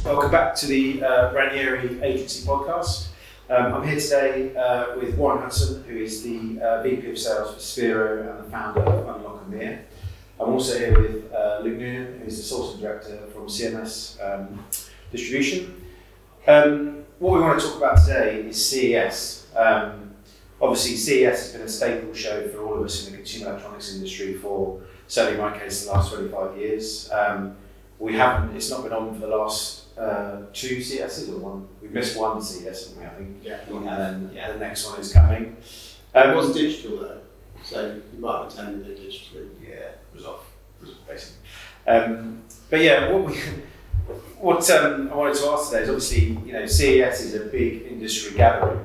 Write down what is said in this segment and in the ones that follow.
Welcome back to the Ranieri Agency Podcast. I'm here today with Warren Hudson, who is the VP of Sales for Spiro and the founder of Unlock EMEA. I'm also here with Noonan, who is the Sourcing Director from CMS Distribution. What we want to talk about today is CES. Obviously, CES has been a staple show for all of us in the consumer electronics industry for, certainly in my case, the last 25 years. It's not been on for the last two CESs or one. We've missed one CES, haven't we, I think? Yeah. And then the next one is coming. It was digital though, so you might have attended it digitally. Yeah, it was off, basically. But yeah, what I wanted to ask today is obviously, CES is a big industry gathering.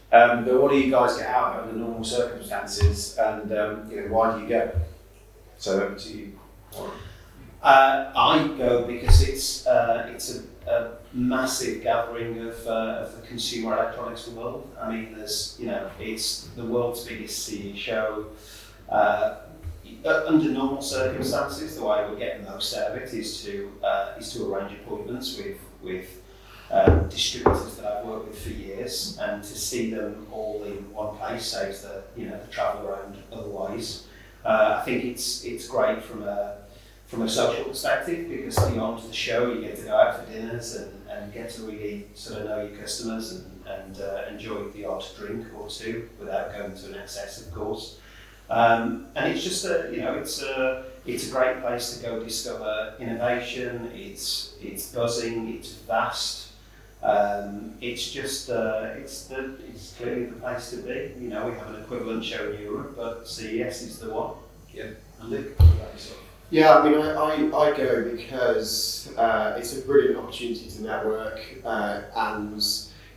But what do you guys get out of it under normal circumstances, and why do you go? So over to you. I go because it's a massive gathering of the consumer electronics world. I mean, it's the world's biggest CE show. Under normal circumstances, the way we're getting the most out of it is to arrange appointments with distributors that I've worked with for years, and to see them all in one place saves the travel around otherwise. I think it's great from a social perspective, because beyond the show you get to go out for dinners and get to really sort of know your customers and enjoy the odd drink or two without going to an excess, of course. And it's just it's a great place to go discover innovation. It's buzzing. It's vast. It's clearly the place to be. We have an equivalent show in Europe, but CES is the one. Yeah. And Luke, what about yourself? Yeah, I mean, I go because it's a brilliant opportunity to network, and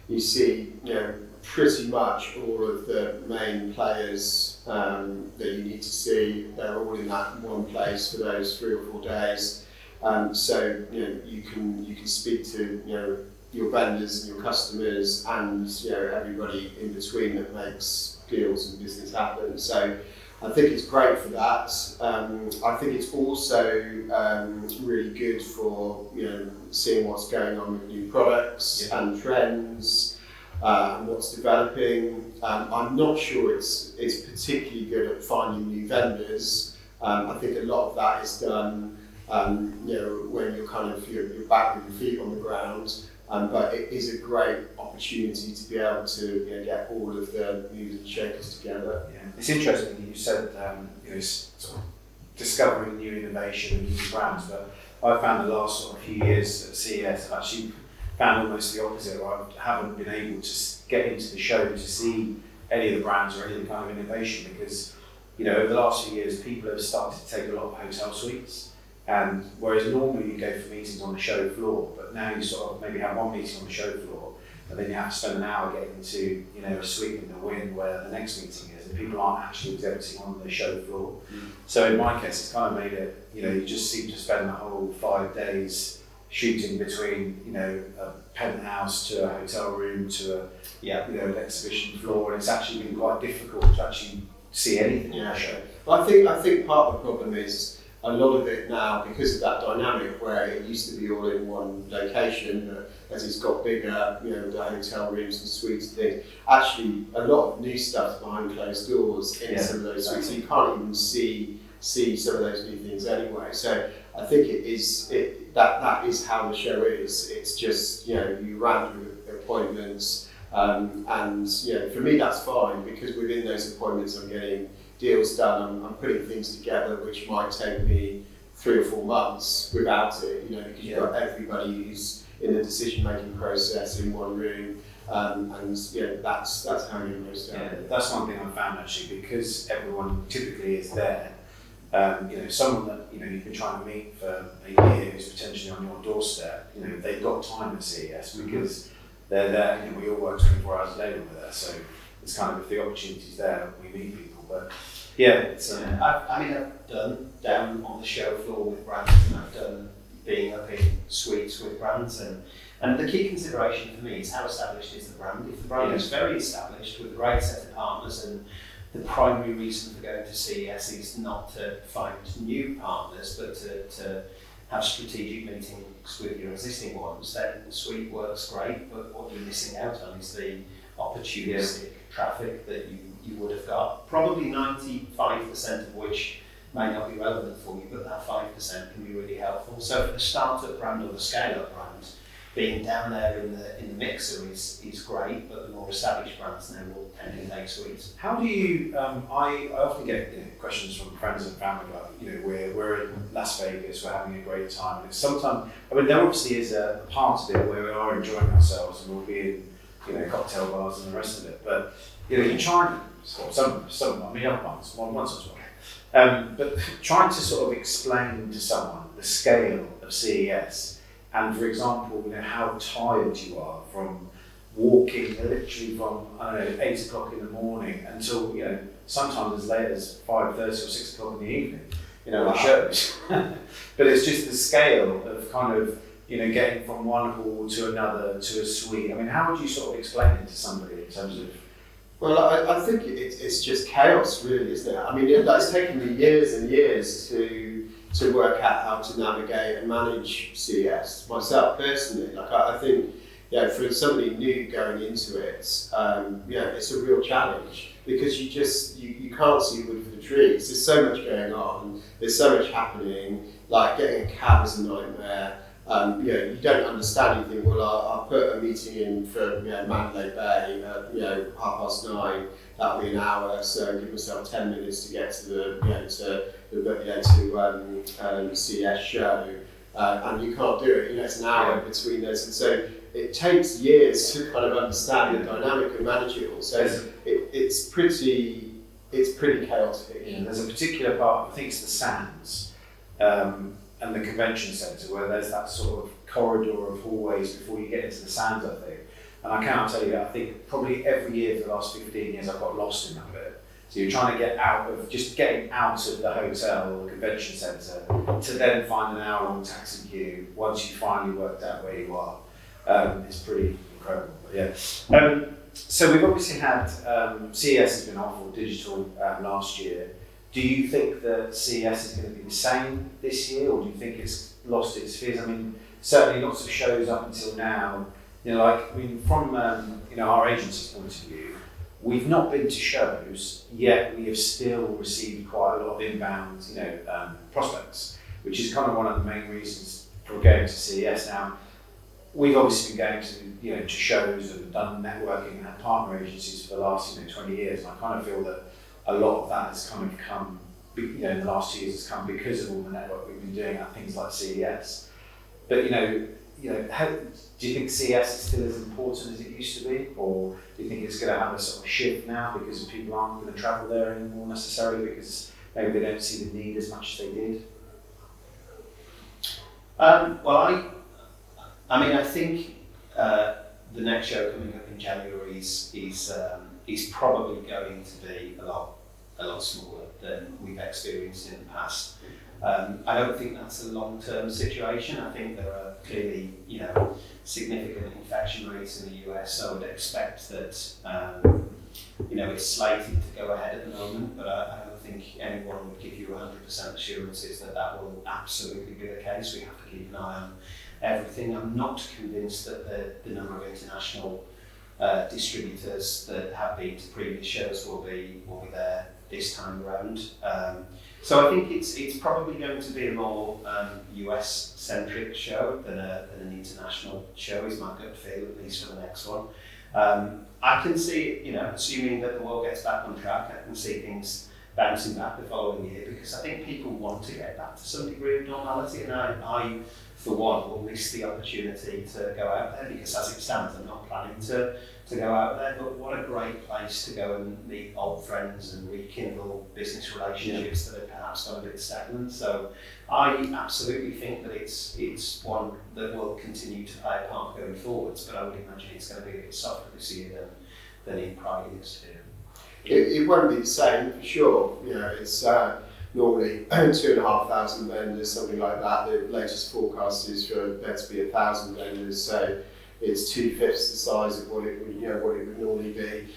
you see, pretty much all of the main players that you need to see. They're all in that one place for those 3 or 4 days. So you can speak to your vendors and your customers and everybody in between that makes deals and business happen. So I think it's great for that. I think it's also really good for seeing what's going on with new products and trends and what's developing. I'm not sure it's particularly good at finding new vendors. I think a lot of that is done when you're back with your feet on the ground. But it is a great opportunity to be able to get all of the movers and shakers together. Yeah. It's interesting that you said sort of discovering new innovation and new brands, but I found the last sort of few years at CES I've actually found almost the opposite, where I haven't been able to get into the show to see any of the brands or any of the kind of innovation, because over the last few years people have started to take a lot of hotel suites. And whereas normally you go for meetings on the show floor, but now you sort of maybe have one meeting on the show floor, and then you have to spend an hour getting to a suite in the Wynn where the next meeting is, and people aren't actually exhibiting on the show floor. So in my case, it's kind of made it, you just seem to spend the whole 5 days shooting between a penthouse to a hotel room to an exhibition floor, and it's actually been quite difficult to actually see anything on the show. Well, I think part of the problem is a lot of it now, because of that dynamic where it used to be all in one location, as it's got bigger, the hotel rooms and suites and things, actually a lot of new stuff behind closed doors in some of those suites, so you can't even see some of those new things anyway. So I think that is how the show is. It's just, you round with appointments, and for me that's fine, because within those appointments I'm getting deals done. I'm putting things together which might take me 3 or 4 months without it, because you've got everybody who's in the decision-making process in one room, and that's how you most out of it. That's one thing I found actually, because everyone typically is there. Someone that you've been trying to meet for a year who's potentially on your doorstep, they've got time at CES because they're there. We all work 24 hours a day when we're there, so it's kind of, if the opportunity's there, we meet people. But I've done down on the show floor with brands, and I've done being up in suites with brands, and the key consideration for me is how established is the brand. If the brand is very established with a great set of partners, and the primary reason for going to CES is not to find new partners, but to have strategic meetings with your existing ones, then the suite works great, but what you're missing out on is the opportunistic traffic that you would have got. Probably 95% of which may not be relevant for you, but that 5% can be really helpful. So for the startup brand or the scale-up brand, being down there in the mixer is great, but the more established brands now will tend to take suites. How do you? I often get questions from friends and family like, we're in Las Vegas, we're having a great time, and it's sometimes, there obviously is a part of it where we are enjoying ourselves and we'll be in cocktail bars and the rest of it, but you try some once or twice. But trying to sort of explain to someone the scale of CES. And for example, how tired you are from walking literally from 8 o'clock in the morning until sometimes as late as 5:30 or 6 o'clock in the evening. With shows. But it's just the scale of kind of getting from one hall to another to a suite. How would you sort of explain it to somebody in terms of? Well, I think it's just chaos, really, isn't it? It's taken me years and years to work out how to navigate and manage CES myself personally. I think, for somebody new going into it, it's a real challenge because you can't see wood for the trees. There's so much going on. There's so much happening. Like getting a cab is a nightmare. You don't understand anything. Well, I'll put a meeting in for Mandalay Bay at 9:30. That'll be an hour. So give myself 10 minutes to get to the CES show, and you can't do it. It's an hour between those, and so it takes years to kind of understand the dynamic and manage it all. So it's pretty chaotic. Yeah, there's a particular part. I think it's the Sands. And the convention centre where there's that sort of corridor of hallways before you get into the Sands, I think. And I cannot tell you, I think probably every year for the last 15 years I've got lost in that bit. So you're trying to get getting out of the hotel or the convention centre to then find an hour-long taxi queue once you finally worked out where you are. It's pretty incredible, but yeah. So we've obviously had, CES has been off, or digital, last year. Do you think that CES is going to be the same this year, or do you think it's lost its fizz? Certainly lots of shows up until now. From our agency's point of view, we've not been to shows yet. We have still received quite a lot of inbound, prospects, which is kind of one of the main reasons for going to CES. Now, we've obviously been going to shows and done networking and had partner agencies for the last 20 years, and I kind of feel that a lot of that has kind of come, in the last 2 years has come because of all the network we've been doing at things like CES. But do you think CES is still as important as it used to be, or do you think it's going to have a sort of shift now because people aren't going to travel there anymore necessarily because maybe they don't see the need as much as they did? I think the next show coming up in January is probably going to be a lot smaller than we've experienced in the past. I don't think that's a long-term situation. I think there are clearly, significant infection rates in the US. So I would expect that, it's slated to go ahead at the moment, but I don't think anyone would give you 100% assurances that will absolutely be the case. We have to keep an eye on everything. I'm not convinced that the number of international distributors that have been to previous shows will be there this time around. So I think it's probably going to be a more US-centric show than an international show, is my gut feel, at least for the next one. I can see, assuming that the world gets back on track, I can see things bouncing back the following year, because I think people want to get back to some degree of normality, and I for one, will miss the opportunity to go out there, because as it stands, I'm not planning to go out there, but what a great place to go and meet old friends and rekindle business relationships that have perhaps gone a bit stagnant. So I absolutely think that it's one that will continue to play a part going forwards, but I would imagine it's going to be a bit softer this year than in prior years. It won't be the same for sure. It's normally 2,500 vendors, something like that. The latest forecast is for there to be 1,000 vendors, so it's 2/5 the size of what it would normally be.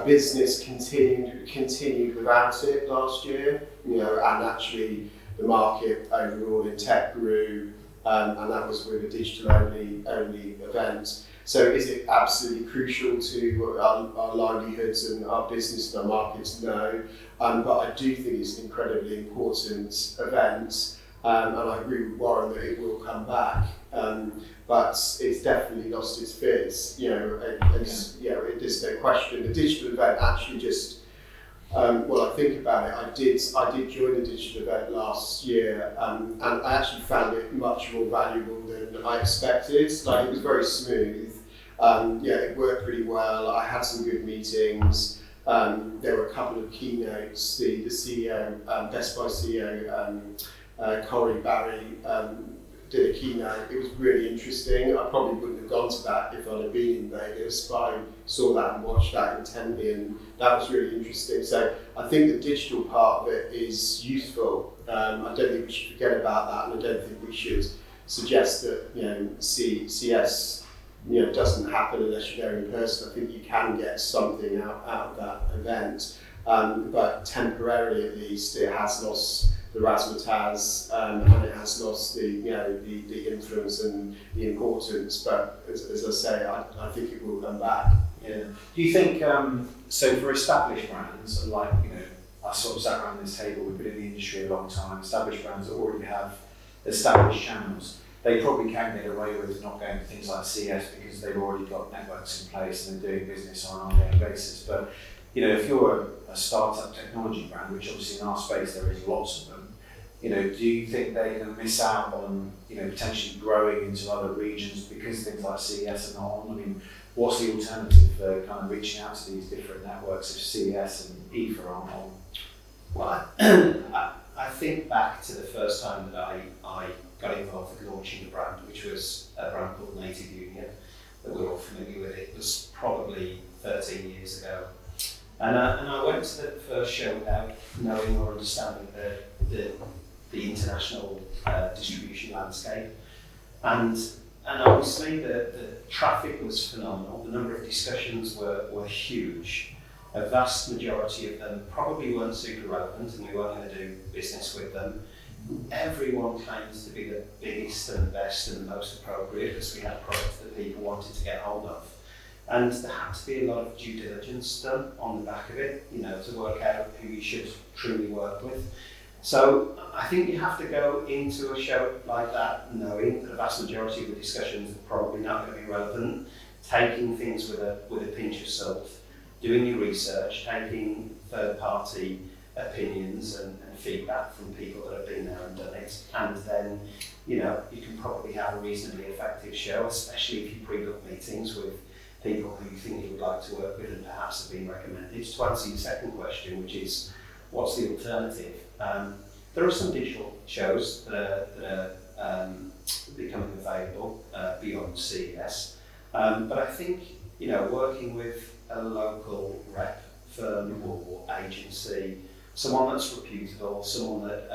Business continued without it last year, and actually the market overall in tech grew and that was with a digital only event. So is it absolutely crucial to our livelihoods and our business and our markets? No, but I do think it's an incredibly important event, and I agree with Warren that it will come back. But it's definitely lost its fizz, there's no question. The digital event actually just, I think about it, I did join the digital event last year, and I actually found it much more valuable than I expected. Like, it was very smooth. It worked pretty well. I had some good meetings. There were a couple of keynotes. The CEO, Best Buy CEO, Corey Barry, did a keynote. It was really interesting. I probably wouldn't have gone to that if I'd have been in Vegas, but I saw that and watched that intently, and that was really interesting. So I think the digital part of it is useful. I don't think we should forget about that, and I don't think we should suggest that CES doesn't happen unless you're there in person. I think you can get something out of that event, but temporarily at least, it has lost the razzmatazz, and it has lost the influence and the importance. But as I say, I think it will come back. Yeah. Do you think so for established brands, like I sort of sat around this table, we've been in the industry a long time, established brands that already have established channels, they probably can get away with not going to things like CES because they've already got networks in place and they're doing business on an ongoing basis. But if you're a startup technology brand, which obviously in our space there is lots of them, do you think they're going to miss out on potentially growing into other regions because things like CES are not on? I mean, what's the alternative for kind of reaching out to these different networks if CES and IFA aren't on? Well, I think back to the first time that I got involved with launching a brand, which was a brand called Native Union, that we're all familiar with. It was probably 13 years ago. And I went to the first show without knowing or understanding the international distribution landscape. And obviously the traffic was phenomenal. The number of discussions were huge. A vast majority of them probably weren't super relevant and we weren't going to do business with them. Everyone claims to be the biggest and best and the most appropriate because we had a product that people wanted to get hold of. And there had to be a lot of due diligence done on the back of it, to work out who you should truly work with. So I think you have to go into a show like that knowing that the vast majority of the discussions are probably not going to be relevant, taking things with a pinch of salt, doing your research, taking third-party opinions and feedback from people that have been there and done it, and then you can probably have a reasonably effective show, especially if you pre-book meetings with people who you think you would like to work with and perhaps have been recommended. To answer your second question, which is what's the alternative? There are some digital shows that are becoming available beyond CES, but I think working with a local rep firm or agency, someone that's reputable, someone that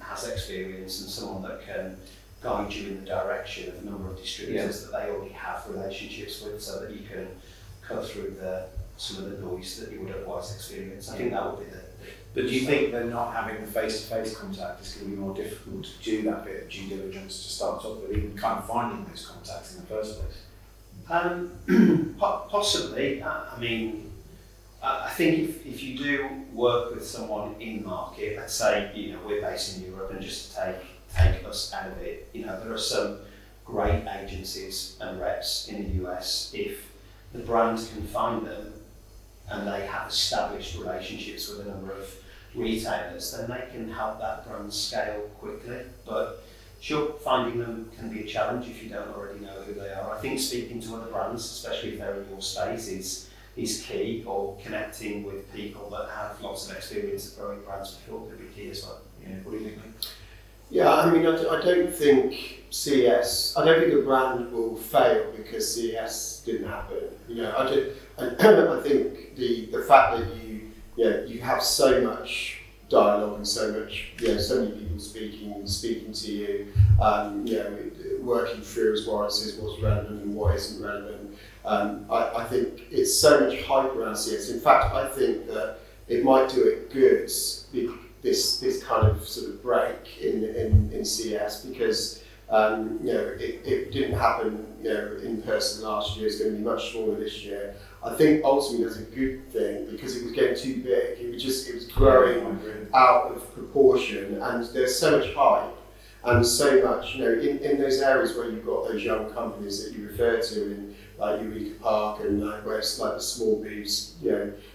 has experience and someone that can guide you in the direction of a number of distributors that they already have relationships with, so that you can cut through some of the noise that you would otherwise experience. I think that would be the But do you think that not having the face-to-face contact is going to be more difficult to do that bit of due diligence to start off with, even kind of finding those contacts in the first place? Possibly. I think if you do work with someone in market, let's say we're based in Europe, and just to take us out of it, there are some great agencies and reps in the US. If the brand can find them and they have established relationships with a number of retailers, then they can help that brand scale quickly. But sure, finding them can be a challenge if you don't already know who they are. I think speaking to other brands, especially if they're in your space, is key, or connecting with people that have lots of experience of growing brands before could be key as well. Yeah, what do you think? Yeah, I don't think CES, I don't think a brand will fail because CES didn't happen. I think the fact that you have so much dialogue and so many people speaking to you, working through, as Warren says, what's relevant and what isn't relevant. I think it's so much hype around CES. In fact, I think that it might do it good, this kind of sort of break in CES, because It didn't happen, in person last year. It's going to be much smaller this year. I think ultimately that's a good thing because it was getting too big. It was growing out of proportion, and there's so much hype and so much, in those areas where you've got those young companies that you refer to, in like Eureka Park and where it's like the small booths,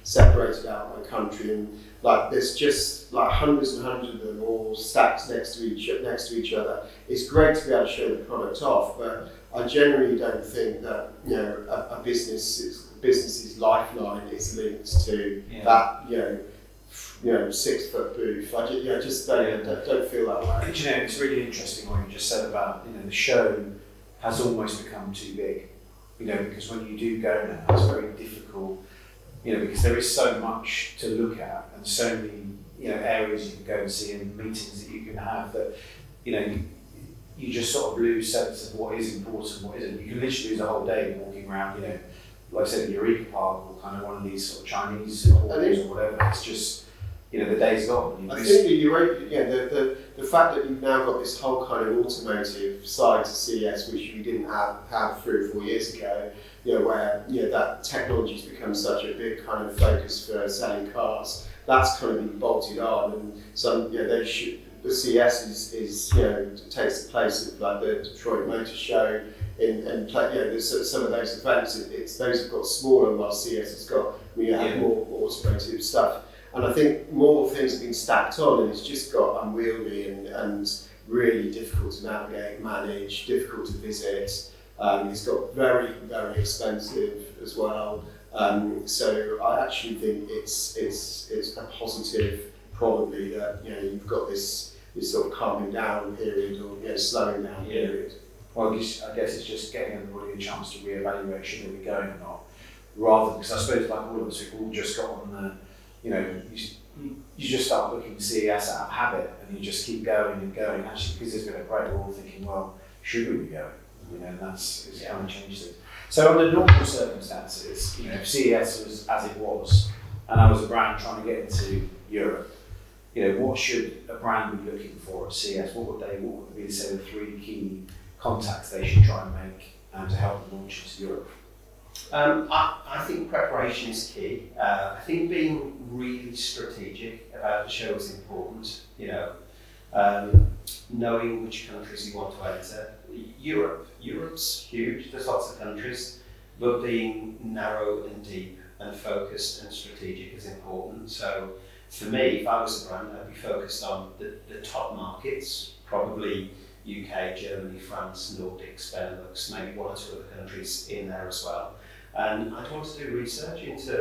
separated out by country, and like there's just like hundreds and hundreds of them all stacked next to each other. It's great to be able to show the product off, but I generally don't think that a business's lifeline is linked to that 6 foot booth. I just don't feel that way. It's really interesting what you just said about the show has almost become too big. Because when you do go now, it's very difficult. Because there is so much to look at and so many areas you can go and see and meetings that you can have that you just sort of lose sense of what is important, what isn't. You can literally lose a whole day walking around, like I said, in Eureka Park or kind of one of these sort of Chinese halls or whatever. It's just, the day's gone. I think the fact that you've now got this whole kind of automotive side to CES, which you didn't have 3 or 4 years ago, where that technology's become such a big kind of focus for selling cars. That's kind of been bolted on, and some the CES is takes the place of like the Detroit Motor Show, and some of those events. It's those have got smaller, while CES has got more automotive stuff. And I think more things have been stacked on, and it's just got unwieldy and really difficult to navigate, manage, difficult to visit. It's got very, very expensive as well. So I actually think it's a positive, probably, that you've got this sort of calming down period or slowing down period. Well, I guess it's just getting everybody a chance to reevaluate should they be going or not, rather because I suppose like all of us, we've all just got on the. You just start looking at CES out of habit, and you just keep going and going. Actually, because there's been a break, we're all thinking, well, should we be going? And it's kind of changed it. So under normal circumstances, if CES was as it was, and I was a brand trying to get into Europe, what should a brand be looking for at CES? What would be say the 3 key contacts they should try and make to help them launch into Europe? I think preparation is key. I think being really strategic about the show is important. Knowing which countries you want to enter. Europe's huge. There's lots of countries, but being narrow and deep and focused and strategic is important. So, for me, if I was a brand, I'd be focused on the top markets, probably UK, Germany, France, Nordics, Benelux, maybe 1 or 2 other countries in there as well. And I'd want to do research into,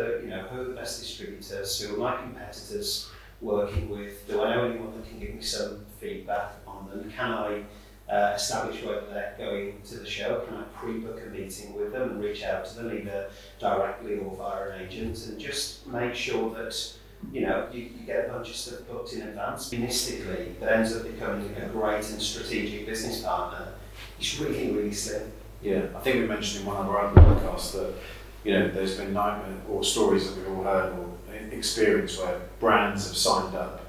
who are the best distributors, who are my competitors working with, do I know anyone that can give me some feedback on them? Can I establish whether they're going to the show? Can I pre-book a meeting with them and reach out to them either directly or via an agent, and just make sure that you get a bunch of stuff booked in advance. Realistically, that ends up becoming a great and strategic business partner. It's really, really slim. Yeah, I think we mentioned in one of our other podcasts that there's been nightmare or stories that we've all heard or experienced where brands have signed up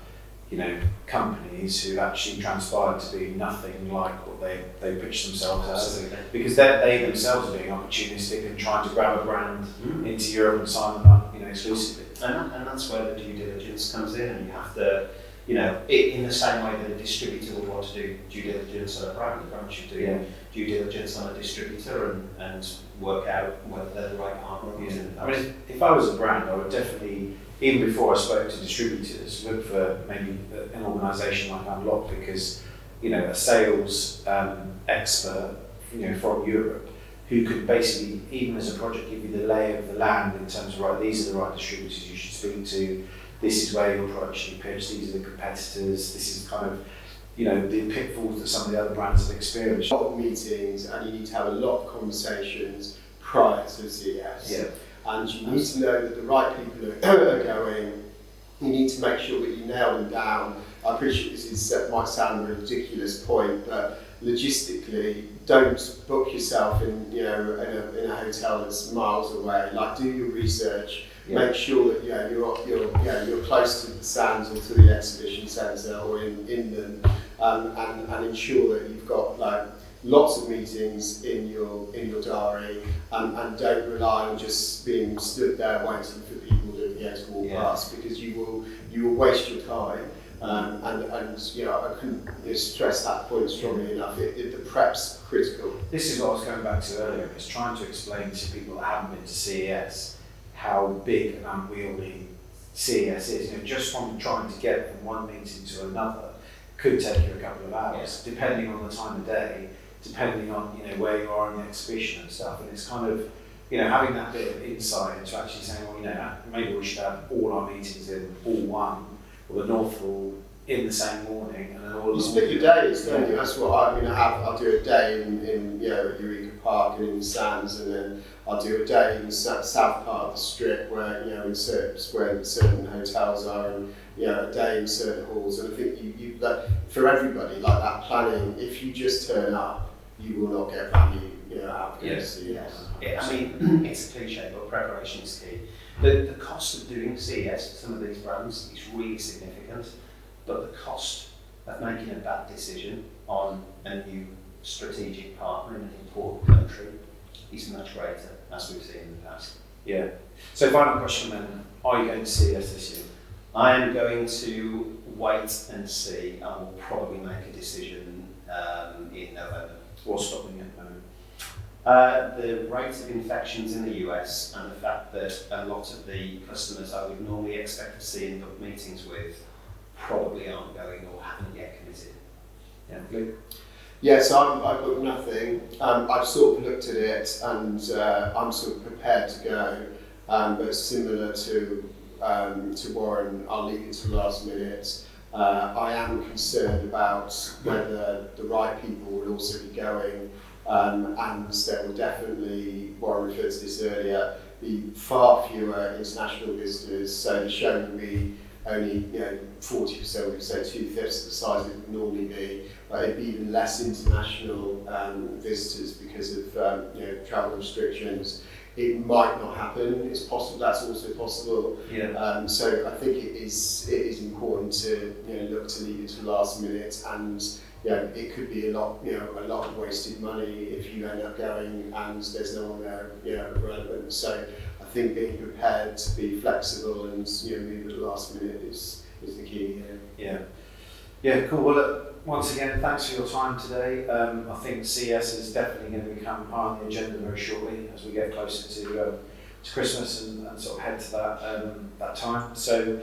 companies who actually transpired to be nothing like what they pitched themselves as, because they themselves are being opportunistic and trying to grab a brand into Europe and sign them up exclusively. And that's where the due diligence comes in, and you have to, in the same way that a distributor would want to do due diligence on a brand, the brand should do due diligence on a distributor and work out whether they're the right partner. I mean, if I was a brand, I would definitely, even before I spoke to distributors, look for maybe an organisation like Unlock, because a sales expert from Europe who could basically, even as a project, give you the lay of the land in terms of, right, these are the right distributors you should speak to, this is where your product should be pitched, these are the competitors, this is kind of the pitfalls that some of the other brands have experienced. A lot of meetings, and you need to have a lot of conversations prior to CES. Yeah. And you need to know that the right people are going. You need to make sure that you nail them down. I appreciate this might sound a ridiculous point, but logistically, don't book yourself in a hotel that's miles away. Like, do your research. Yeah. Make sure that you're close to the stands or to the exhibition centre or in them. and ensure that you've got like lots of meetings in your diary, and don't rely on just being stood there waiting for people to walk past, because you will waste your time. And you know, I couldn't stress that point strongly enough. The prep's critical. This is what I was going back to earlier. It's trying to explain to people that haven't been to CES how big and unwieldy CES is. You know, just from trying to get from one meeting to another could take you a couple of hours, depending on the time of day, depending on where you are in the exhibition and stuff. And it's kind of having that bit of insight into actually saying, well, maybe we should have all our meetings in all one, or the North Hall in the same morning, and then all. You split your days, don't you? That's what I mean. I'll do a day in Eureka Park and in the Sands, and then I'll do a day in the south part of the Strip, where in certain hotels are, and a day in certain halls. And I think you that for everybody, like that planning. If you just turn up, you will not get value out of this. I mean, it's a cliche, but preparation is key. The cost of doing CES for some of these brands is really significant, but the cost of making a bad decision on a new strategic partner in an important country is much greater, as we've seen in the past. Yeah. So final question then, are you going to CES this year? I am going to wait and see. I will probably make a decision in November. What's stopping you at the moment? The rate of infections in the US and the fact that a lot of the customers I would normally expect to see in book meetings with probably aren't going or haven't yet committed. Yeah, Luke? Yeah, so I've booked nothing. I've sort of looked at it, and I'm sort of prepared to go, but similar to Warren, I'll leave it to the last minute. I am concerned about whether the right people will also be going. And there will definitely, Warren referred to this earlier, be far fewer international visitors. So the show will be only 40%, we could say 2/5 of the size it would normally be. It'd be even less international visitors because of travel restrictions. It might not happen. It's possible. That's also possible. Yeah. So I think it is important to look to leave it to the last minute, and it could be a lot of wasted money if you end up going and there's no one there relevant. So I think being prepared to be flexible and move at the last minute is the key here. Yeah, cool. Well, look, once again, thanks for your time today. I think CES is definitely going to become high on the agenda very shortly as we get closer to Christmas and sort of head to that time. So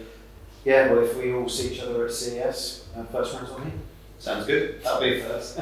yeah, well, if we all see each other at CES, first round's on you. Sounds good. That'll be first.